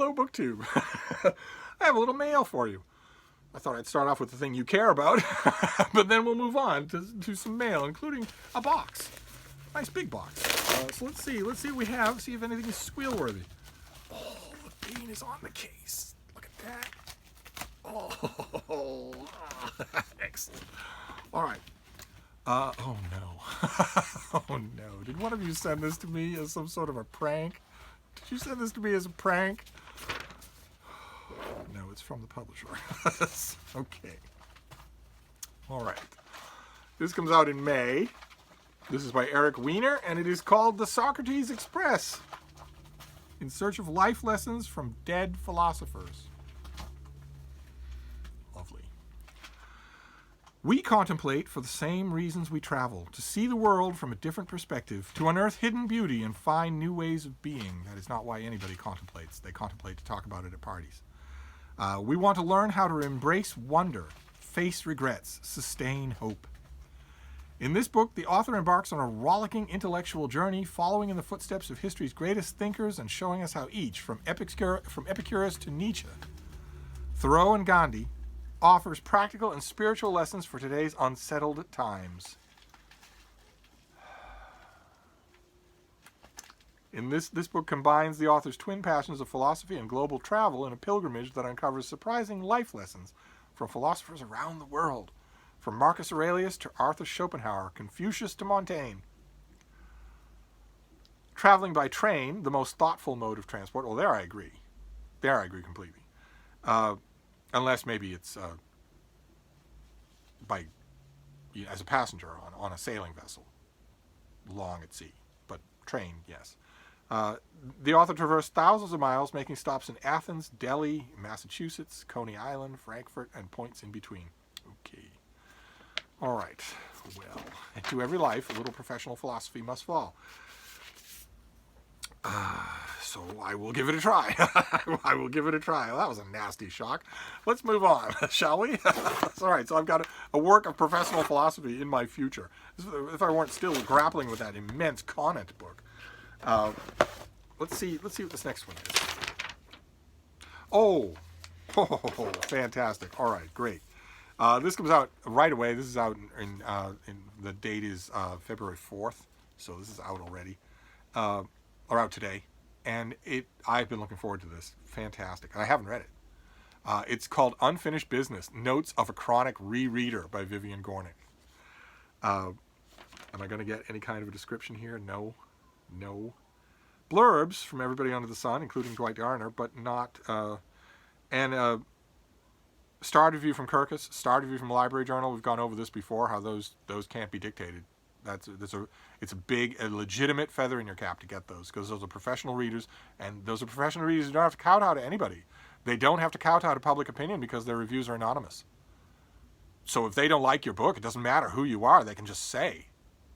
Hello, BookTube. I have a little mail for you. I thought I'd start off with the thing you care about, but then we'll move on to some mail, including a box. Nice big box. So let's see what we have, see if anything is squeal-worthy. Oh, the bean is on the case. Look at that. Oh, excellent. All right. Oh no. Oh no. Did one of you send this to me as some sort of a prank? Did you send this to me as a prank? No, it's from the publisher. Okay. All right. This comes out in May. This is by Eric Weiner, and it is called The Socrates Express, In Search of Life Lessons from Dead Philosophers. Lovely. We contemplate for the same reasons we travel, to see the world from a different perspective, to unearth hidden beauty and find new ways of being. That is not why anybody contemplates. They contemplate to talk about it at parties. We want to learn how to embrace wonder, face regrets, sustain hope. In this book, the author embarks on a rollicking intellectual journey, following in the footsteps of history's greatest thinkers and showing us how each, from Epicurus to Nietzsche, Thoreau and Gandhi, offers practical and spiritual lessons for today's unsettled times. In this book combines the author's twin passions of philosophy and global travel in a pilgrimage that uncovers surprising life lessons from philosophers around the world, from Marcus Aurelius to Arthur Schopenhauer, Confucius to Montaigne. Traveling by train, the most thoughtful mode of transport. Well, there I agree. There I agree completely. Unless maybe it's as a passenger on a sailing vessel, long at sea. But train, yes. The author traversed thousands of miles, making stops in Athens, Delhi, Massachusetts, Coney Island, Frankfurt, and points in between. Okay. All right. Well, into every life, a little professional philosophy must fall. So I will give it a try. I will give it a try. Well, that was a nasty shock. Let's move on, shall we? All right. So I've got a work of professional philosophy in my future. If I weren't still grappling with that immense Conant book. Let's see what this next one is. Oh, fantastic. All right, great. This comes out right away. This is out in the date is February 4th, so this is out already, or out today. And I've been looking forward to this. Fantastic. And I haven't read it. It's called Unfinished Business, Notes of a Chronic Rereader by Vivian Gornick. Am I going to get any kind of a description here? No. Blurbs from everybody under the sun, including Dwight Garner, but not... Starred review from Kirkus, starred review from the Library Journal. We've gone over this before, how those can't be dictated. It's a legitimate feather in your cap to get those, because those are professional readers, and those are professional readers who don't have to kowtow to anybody. They don't have to kowtow to public opinion because their reviews are anonymous. So if they don't like your book, it doesn't matter who you are. They can just say,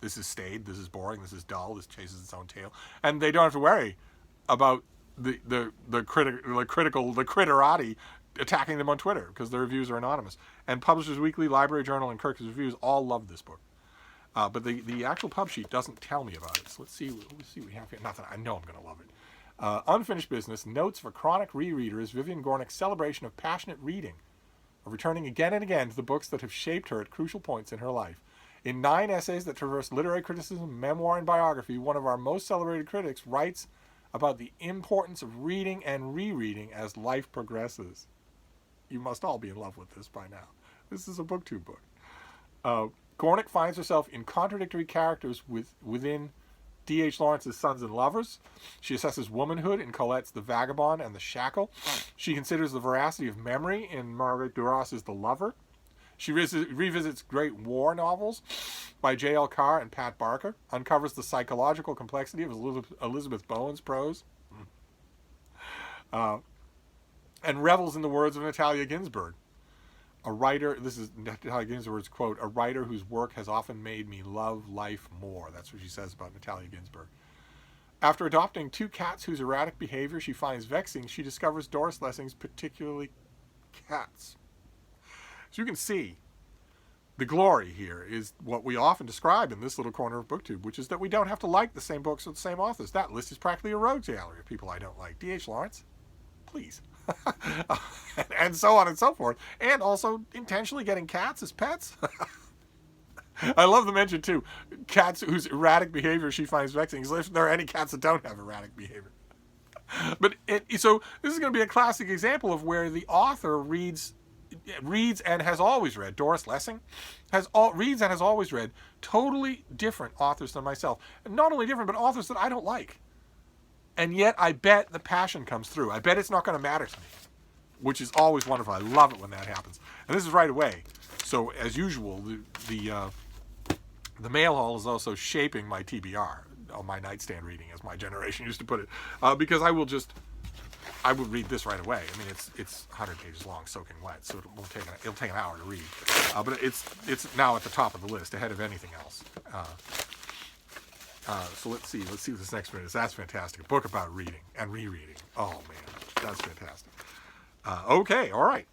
this is staid, this is boring, this is dull, this chases its own tail, and they don't have to worry about the criterati attacking them on Twitter, because their reviews are anonymous. And Publishers Weekly, Library Journal, and Kirkus Reviews all love this book. But the actual pub sheet doesn't tell me about it. So let's see what we have here. Not that I know I'm going to love it. Unfinished Business, Notes for Chronic Rereader is Vivian Gornick's celebration of passionate reading, of returning again and again to the books that have shaped her at crucial points in her life. In 9 essays that traverse literary criticism, memoir, and biography, one of our most celebrated critics writes about the importance of reading and rereading as life progresses. You must all be in love with this by now. This is a BookTube book. Gornick finds herself in contradictory characters within D.H. Lawrence's Sons and Lovers. She assesses womanhood in Colette's The Vagabond and The Shackle. She considers the veracity of memory in Marguerite Duras' The Lover. She revisits great war novels by J.L. Carr and Pat Barker, uncovers the psychological complexity of Elizabeth Bowen's prose, and revels in the words of Natalia Ginzburg, a writer. This is Natalia Ginzburg's quote: "A writer whose work has often made me love life more." That's what she says about Natalia Ginzburg. After adopting 2 cats whose erratic behavior she finds vexing, she discovers Doris Lessing's particularly cats. So you can see, the glory here is what we often describe in this little corner of BookTube, which is that we don't have to like the same books or the same authors. That list is practically a rogues gallery of people I don't like. D.H. Lawrence, please. And so on and so forth. And also intentionally getting cats as pets. I love the mention, too. Cats whose erratic behavior she finds vexing. If there are any cats that don't have erratic behavior. But so this is going to be a classic example of where the author reads and has always read, Doris Lessing, reads and has always read totally different authors than myself. And not only different, but authors that I don't like. And yet I bet the passion comes through. I bet it's not going to matter to me, which is always wonderful. I love it when that happens. And this is right away. So as usual, the mail haul is also shaping my TBR, my nightstand reading, as my generation used to put it, because I will read this right away. I mean, it's 100 pages long, soaking wet, so it'll take an hour to read. But it's now at the top of the list, ahead of anything else. So let's see what this next one is. That's fantastic. A book about reading and rereading. Oh man, that's fantastic. Okay, all right,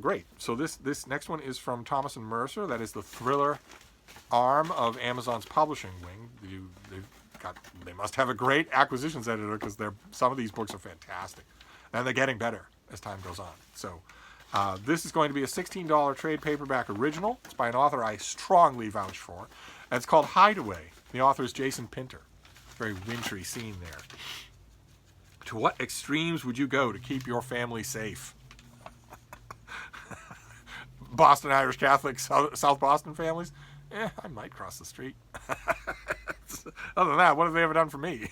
great. So this next one is from Thomas and Mercer. That is the thriller arm of Amazon's publishing wing. They must have a great acquisitions editor, because some of these books are fantastic, and they're getting better as time goes on. So this is going to be a $16 trade paperback original. It's by an author I strongly vouch for, and it's called Hideaway. The author is Jason Pinter. Very wintry scene there. To what extremes would you go to keep your family safe? Boston Irish Catholic, South Boston families? I might cross the street. Other than that, what have they ever done for me?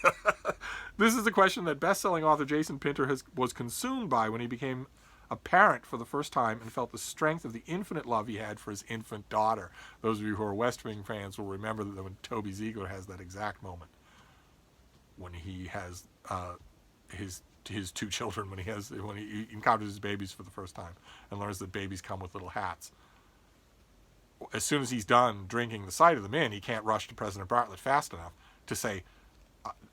This is a question that best-selling author Jason Pinter was consumed by when he became a parent for the first time and felt the strength of the infinite love he had for his infant daughter. Those of you who are West Wing fans will remember that when Toby Ziegler has that exact moment when he has his two children, when he encounters his babies for the first time and learns that babies come with little hats. As soon as he's done drinking the sight of them in, he can't rush to President Bartlett fast enough to say,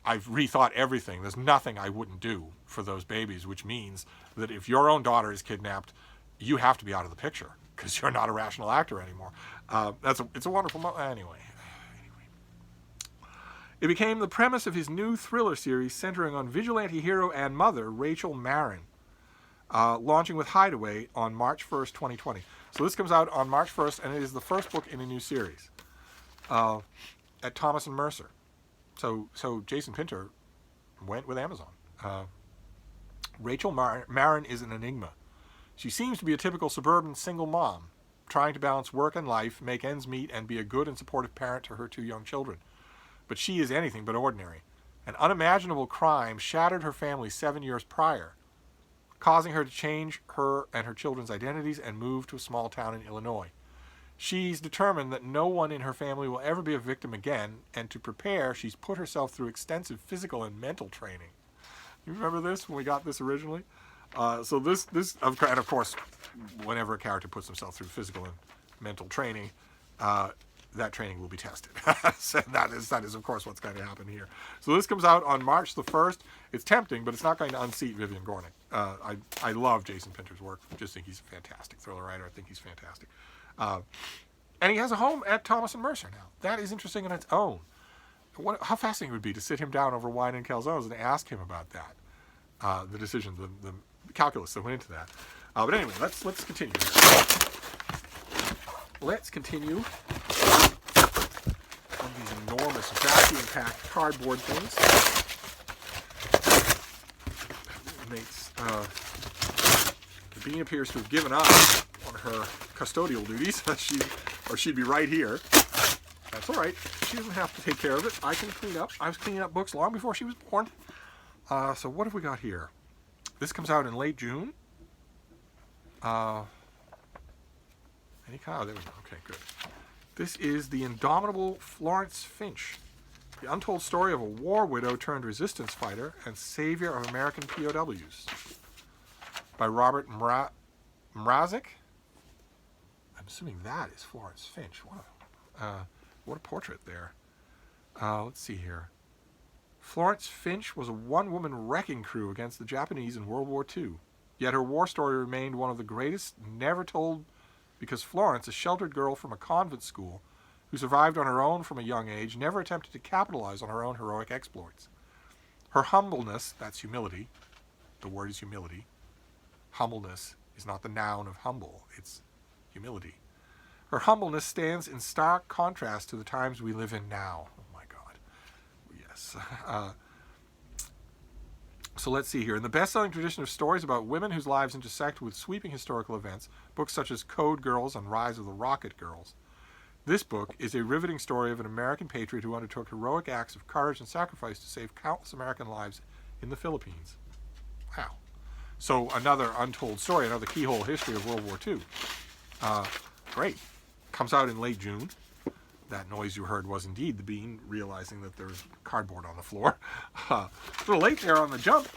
I've rethought everything. There's nothing I wouldn't do for those babies, which means that if your own daughter is kidnapped, you have to be out of the picture because you're not a rational actor anymore. It's a wonderful moment. Anyway. It became the premise of his new thriller series centering on vigilante hero and mother Rachel Marin, launching with Hideaway on March 1st, 2020. So this comes out on March 1st, and it is the first book in a new series at Thomas and Mercer. So Jason Pinter went with Amazon. Rachel Marin is an enigma. She seems to be a typical suburban single mom, trying to balance work and life, make ends meet, and be a good and supportive parent to her two young children. But she is anything but ordinary. An unimaginable crime shattered her family 7 years prior, causing her to change her and her children's identities and move to a small town in Illinois. She's determined that no one in her family will ever be a victim again, and to prepare, she's put herself through extensive physical and mental training. You remember this when we got this originally? So this, and of course, whenever a character puts himself through physical and mental training, that training will be tested. So that is, of course, what's going to happen here. So this comes out on March the 1st. It's tempting, but it's not going to unseat Vivian Gornick. I love Jason Pinter's work. I just think he's a fantastic thriller writer. I think he's fantastic. And he has a home at Thomas and Mercer now. That is interesting in its own. How fascinating it would be to sit him down over wine and calzones and ask him about that. The decision, the calculus that went into that. But anyway, let's continue. Let's continue on these enormous vacuum-packed cardboard things. The Bean appears to have given up on her custodial duties. She'd be right here. That's all right. She doesn't have to take care of it. I can clean up. I was cleaning up books long before she was born. So what have we got here? This comes out in late June. There we go. Okay, good. This is The Indomitable Florence Finch, the untold story of a war widow turned resistance fighter and savior of American POWs, by Robert Mrazek. I'm assuming that is Florence Finch. What a portrait there. Let's see here. Florence Finch was a one-woman wrecking crew against the Japanese in World War II. Yet her war story remained one of the greatest never told, because Florence, a sheltered girl from a convent school who survived on her own from a young age, never attempted to capitalize on her own heroic exploits. Her humbleness, that's humility, The word is humility. Humbleness is not the noun of humble, it's humility. Her humbleness stands in stark contrast to the times we live in now. Oh my God. Yes. So let's see here. In the best-selling tradition of stories about women whose lives intersect with sweeping historical events, books such as Code Girls and Rise of the Rocket Girls, this book is a riveting story of an American patriot who undertook heroic acts of courage and sacrifice to save countless American lives in the Philippines. Wow. So another untold story, another keyhole history of World War II. Great. Comes out in late June. That noise you heard was indeed the bean realizing that there's cardboard on the floor. A little late there on the jump.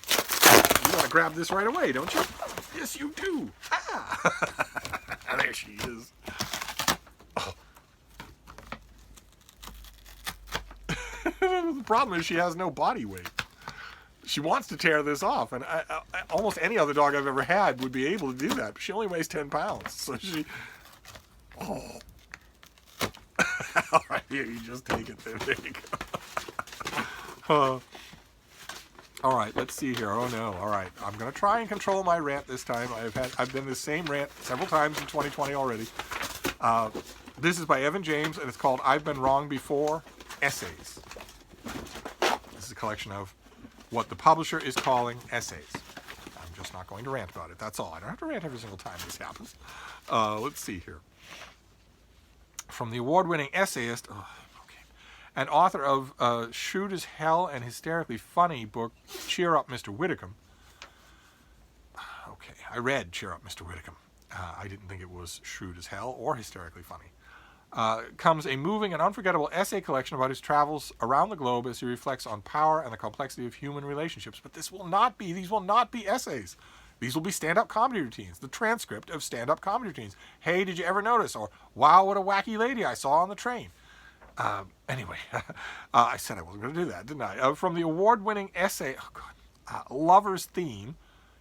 You want to grab this right away, don't you? Yes, you do. Ah! There she is. Oh. The problem is she has no body weight. She wants to tear this off, and almost any other dog I've ever had would be able to do that, but she only weighs 10 pounds, so she... Oh. All right, here, you just take it there. There you go. All right, let's see here. Oh, no. All right, I'm going to try and control my rant this time. I've been this same rant several times in 2020 already. This is by Evan James, and it's called I've Been Wrong Before, Essays. This is a collection of what the publisher is calling essays. I'm just not going to rant about it. That's all. I don't have to rant every single time this happens. Let's see here. From the award-winning essayist, and author of Shrewd as Hell and Hysterically Funny book, Cheer Up, Mr. Whitcomb. Okay, I read Cheer Up, Mr. Whitcomb. I didn't think it was shrewd as hell or hysterically funny. Comes a moving and unforgettable essay collection about his travels around the globe as he reflects on power and the complexity of human relationships. But these will not be essays. These will be stand-up comedy routines, the transcript of stand-up comedy routines. Hey, did you ever notice? Or, wow, what a wacky lady I saw on the train. Anyway, I said I wasn't going to do that, didn't I? From the award-winning essay, Lover's Theme,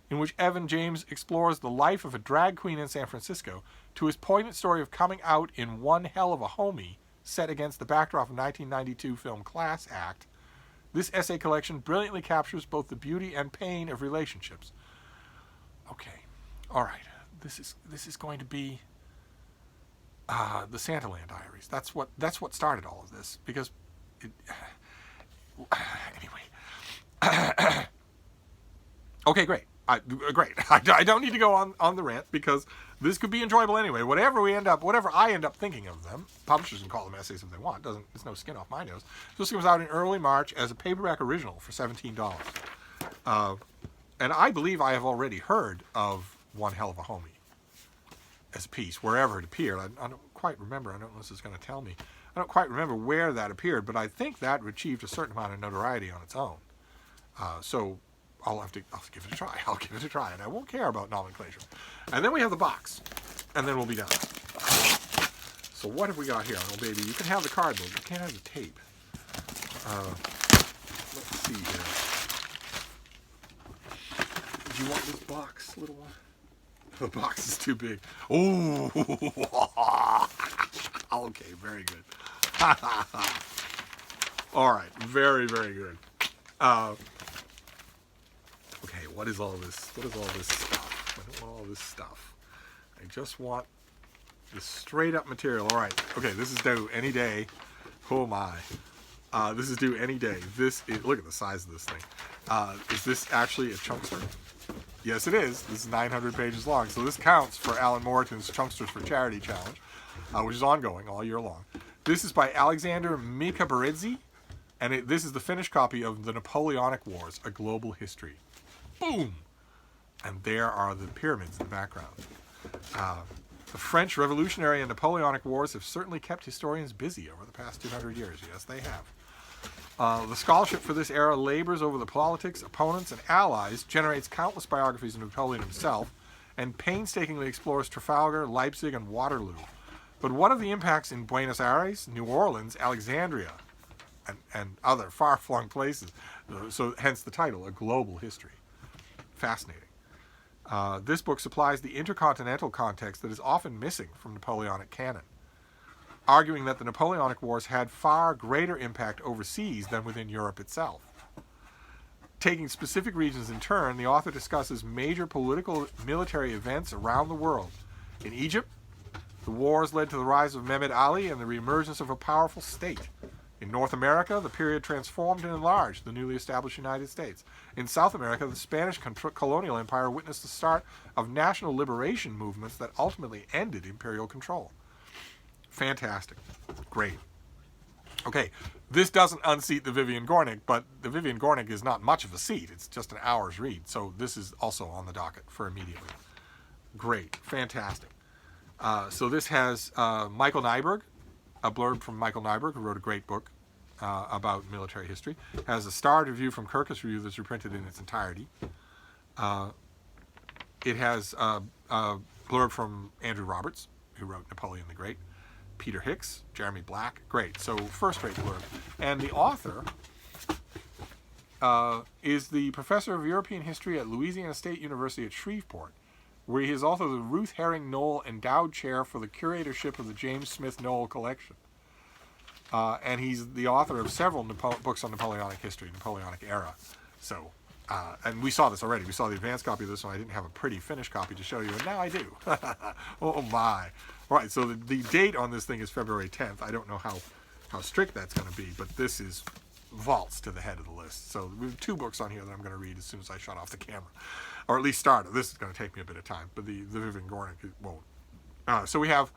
in which Evan James explores the life of a drag queen in San Francisco, to his poignant story of coming out in One Hell of a Homie, set against the backdrop of 1992 film Class Act, this essay collection brilliantly captures both the beauty and pain of relationships. Okay, all right. This is going to be the Santaland Diaries. That's what started all of this, because anyway. Okay, great. Great. I don't need to go on the rant, because this could be enjoyable anyway. Whatever I end up thinking of them, publishers can call them essays if they want. It's no skin off my nose. This comes out in early March as a paperback original for $17. And I believe I have already heard of One Hell of a Homie as a piece, wherever it appeared. I don't quite remember. I don't know if this is going to tell me. I don't quite remember where that appeared, but I think that achieved a certain amount of notoriety on its own. So I'll give it a try. I'll give it a try, and I won't care about nomenclature. And then we have the box, and then we'll be done. So what have we got here? Oh, baby, you can have the cardboard. You can't have the tape. Let's see here. Do you want this box, little one? The box is too big. Oh, okay, very good. All right, very, very good. Okay, what is all this? What is all this stuff? I don't want all this stuff. I just want the straight up material. All right, okay, this is due any day. Oh my. This is due any day. Look at the size of this thing. Is this actually a chunkster? Yes, it is. This is 900 pages long. So this counts for Alan Moreton's Chunksters for Charity Challenge, which is ongoing all year long. This is by Alexander Mikaberidze, and this is the finished copy of The Napoleonic Wars, A Global History. Boom! And there are the pyramids in the background. The French Revolutionary and Napoleonic Wars have certainly kept historians busy over the past 200 years. Yes, they have. The scholarship for this era labors over the politics, opponents, and allies, generates countless biographies of Napoleon himself, and painstakingly explores Trafalgar, Leipzig, and Waterloo. But what of the impacts in Buenos Aires, New Orleans, Alexandria, and other far-flung places? So hence the title, A Global History. Fascinating. This book supplies the intercontinental context that is often missing from Napoleonic canon, arguing that the Napoleonic Wars had far greater impact overseas than within Europe itself. Taking specific regions in turn, the author discusses major political military events around the world. In Egypt, the wars led to the rise of Mehmed Ali and the reemergence of a powerful state. In North America, the period transformed and enlarged the newly established United States. In South America, the Spanish colonial empire witnessed the start of national liberation movements that ultimately ended imperial control. Fantastic. Great. Okay, this doesn't unseat the Vivian Gornick, but the Vivian Gornick is not much of a seat. It's just an hour's read, so this is also on the docket for immediately. Great. Fantastic. So this has Michael Nyberg, a blurb from Michael Nyberg, who wrote a great book about military history. Has a starred review from Kirkus Review that's reprinted in its entirety. It has a blurb from Andrew Roberts, who wrote Napoleon the Great. Peter Hicks, Jeremy Black. Great. So first-rate blurb. And the author is the professor of European history at Louisiana State University at Shreveport, where he is also the Ruth Herring Noel Endowed Chair for the curatorship of the James Smith Noel Collection. And he's the author of several books on Napoleonic history, Napoleonic era. So, and we saw this already. We saw the advanced copy of this one. I didn't have a pretty finished copy to show you, and now I do. Oh my. All right, so the date on this thing is February 10th. I don't know how strict that's going to be, but this is vaults to the head of the list. So we have 2 books on here that I'm going to read as soon as I shut off the camera. Or at least start. This is going to take me a bit of time, but the Vivian Gornick won't. So we have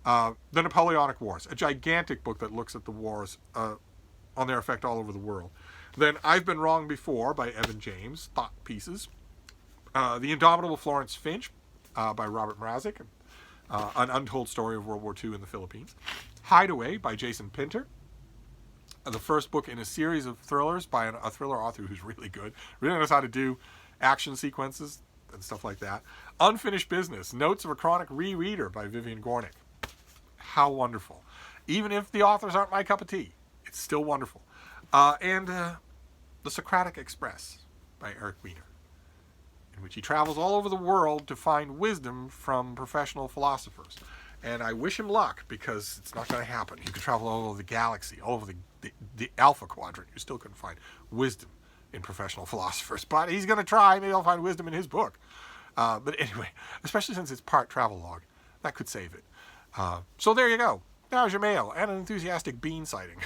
The Napoleonic Wars, a gigantic book that looks at the wars on their effect all over the world. Then I've Been Wrong Before by Evan James, thought pieces. The Indomitable Florence Finch by Robert Mrazek, an untold story of World War II in the Philippines. Hideaway by Jason Pinter, the first book in a series of thrillers by a thriller author who's really good, really knows how to do action sequences and stuff like that. Unfinished Business, Notes of a Chronic Rereader by Vivian Gornick. How wonderful. Even if the authors aren't my cup of tea, it's still wonderful. And The Socrates Express by Eric Weiner, in which he travels all over the world to find wisdom from professional philosophers. And I wish him luck, because it's not going to happen. You could travel all over the galaxy, all over the Alpha Quadrant. You still couldn't find wisdom in professional philosophers. But he's going to try. Maybe I'll find wisdom in his book. But anyway, especially since it's part travelogue, that could save it. So there you go. Now's your mail and an enthusiastic bean sighting.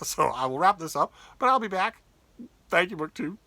So I will wrap this up, but I'll be back. Thank you, Book 2.